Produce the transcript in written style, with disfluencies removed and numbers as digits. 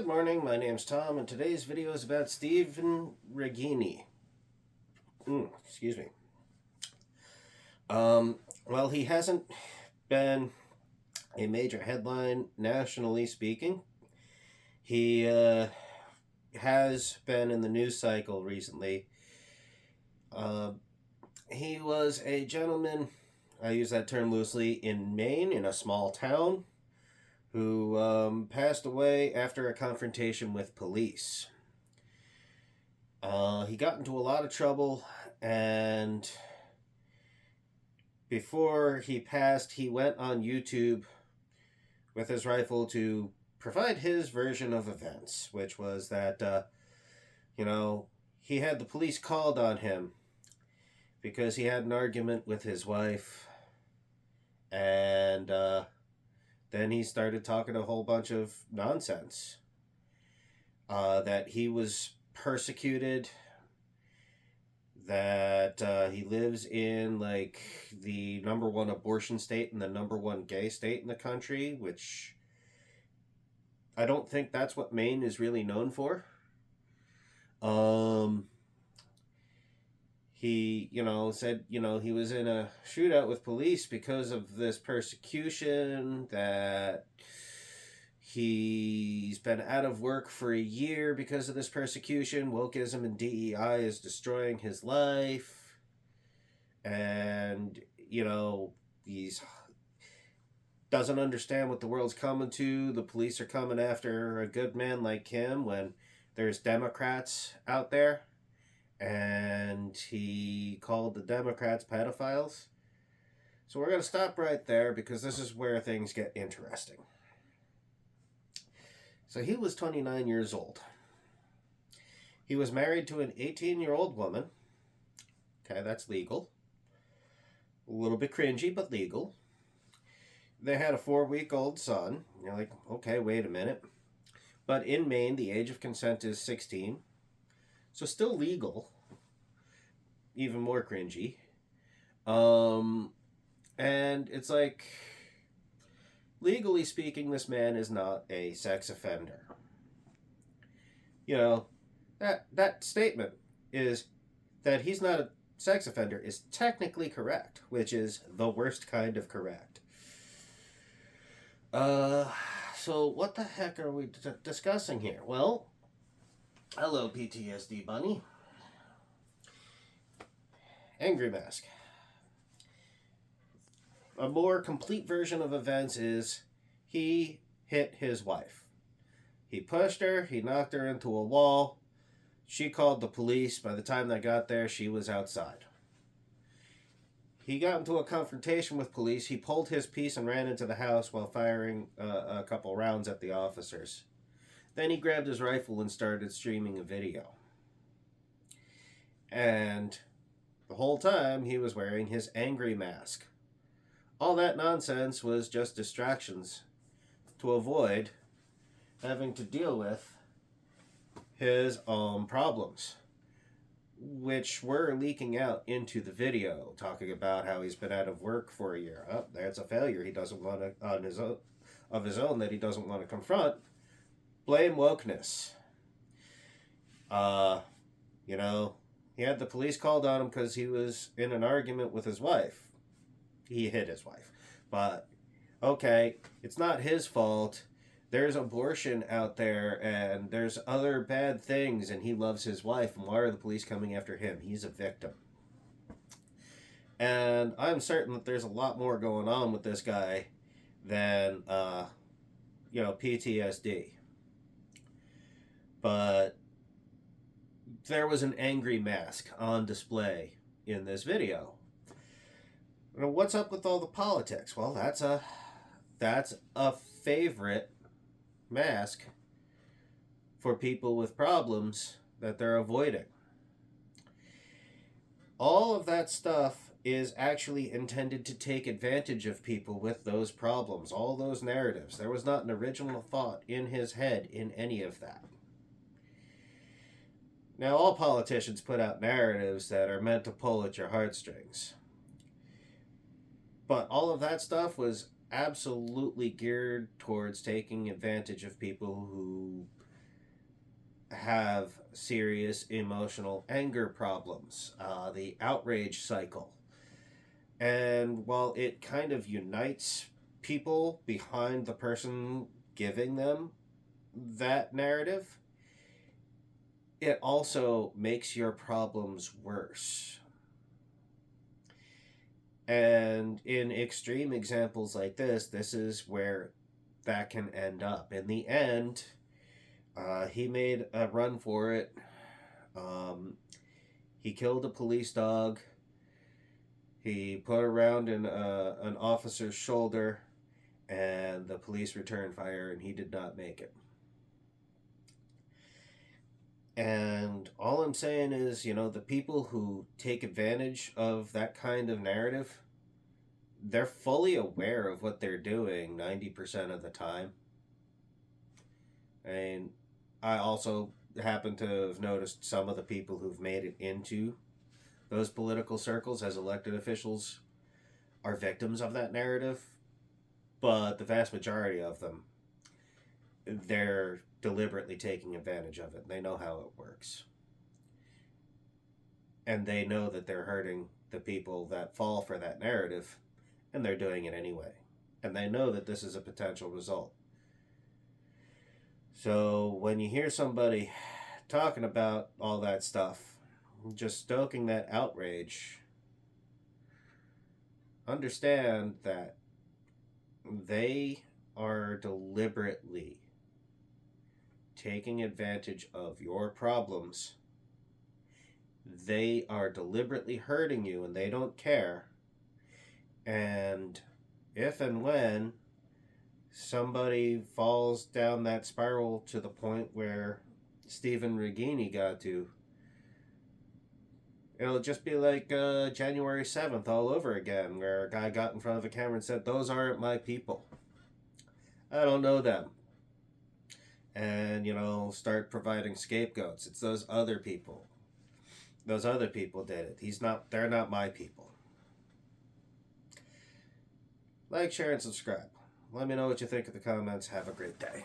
Good morning, my name's Tom, and today's video is about Stephen Righini. Excuse me. Well, he hasn't been a major headline nationally speaking. He has been in the news cycle recently. He was a gentleman, I use that term loosely, in Maine, in a small town, who passed away after a confrontation with police. He got into a lot of trouble, and before he passed, he went on YouTube with his rifle to provide his version of events, which was that, he had the police called on him because he had an argument with his wife, and then he started talking a whole bunch of nonsense. That he was persecuted, that he lives in like the number one abortion state and the number one gay state in the country, which I don't think that's what Maine is really known for. He, said, he was in a shootout with police because of this persecution, that he's been out of work for a year because of this persecution. Wokeism and DEI is destroying his life. And, he's doesn't understand what the world's coming to. The police are coming after a good man like him when there's Democrats out there. And he called the Democrats pedophiles. So we're going to stop right there because this is where things get interesting. So he was 29 years old. He was married to an 18-year-old woman. Okay, that's legal. A little bit cringy, but legal. They had a 4-week-old son. You're like, okay, wait a minute. But in Maine, the age of consent is 16. So still legal. Even more cringy. And it's like, legally speaking, this man is not a sex offender. That statement is that he's not a sex offender is technically correct, which is the worst kind of correct. So what the heck are we discussing here? Well, hello, PTSD bunny. Angry mask. A more complete version of events is he hit his wife. He pushed her, he knocked her into a wall. She called the police. By the time they got there, she was outside. He got into a confrontation with police. He pulled his piece and ran into the house while firing a couple rounds at the officers. Then he grabbed his rifle and started streaming a video. And the whole time he was wearing his angry mask. All that nonsense was just distractions to avoid having to deal with his own problems, which were leaking out into the video, talking about how he's been out of work for a year. Oh, that's a failure he doesn't want to, of his own, that he doesn't want to confront. Blame wokeness. He had the police called on him because he was in an argument with his wife. He hit his wife. But, okay, it's not his fault. There's abortion out there, and there's other bad things, and he loves his wife. And why are the police coming after him? He's a victim. And I'm certain that there's a lot more going on with this guy than, PTSD. But there was an angry mask on display in this video. What's up with all the politics? Well, that's a favorite mask for people with problems that they're avoiding. All of that stuff is actually intended to take advantage of people with those problems, all those narratives. There was not an original thought in his head in any of that. Now, all politicians put out narratives that are meant to pull at your heartstrings. But all of that stuff was absolutely geared towards taking advantage of people who have serious emotional anger problems, the outrage cycle. And while it kind of unites people behind the person giving them that narrative, it also makes your problems worse. And in extreme examples like this is where that can end up. In the end, he made a run for it. He killed a police dog. He put a round in an officer's shoulder, and the police returned fire, and he did not make it. And all I'm saying is, the people who take advantage of that kind of narrative, they're fully aware of what they're doing 90% of the time. And I also happen to have noticed some of the people who've made it into those political circles as elected officials are victims of that narrative. But the vast majority of them, they're deliberately taking advantage of it. They know how it works. And they know that they're hurting the people that fall for that narrative, and they're doing it anyway. And they know that this is a potential result. So when you hear somebody talking about all that stuff, just stoking that outrage, understand that they are deliberately taking advantage of your problems. They are deliberately hurting you, and they don't care. And if and when somebody falls down that spiral to the point where Stephen Righini got to, it'll just be like January 7th all over again, where a guy got in front of a camera and said, "Those aren't my people. I don't know them." And, start providing scapegoats. It's those other people. Those other people did it. They're not my people. Like, share, and subscribe. Let me know what you think in the comments. Have a great day.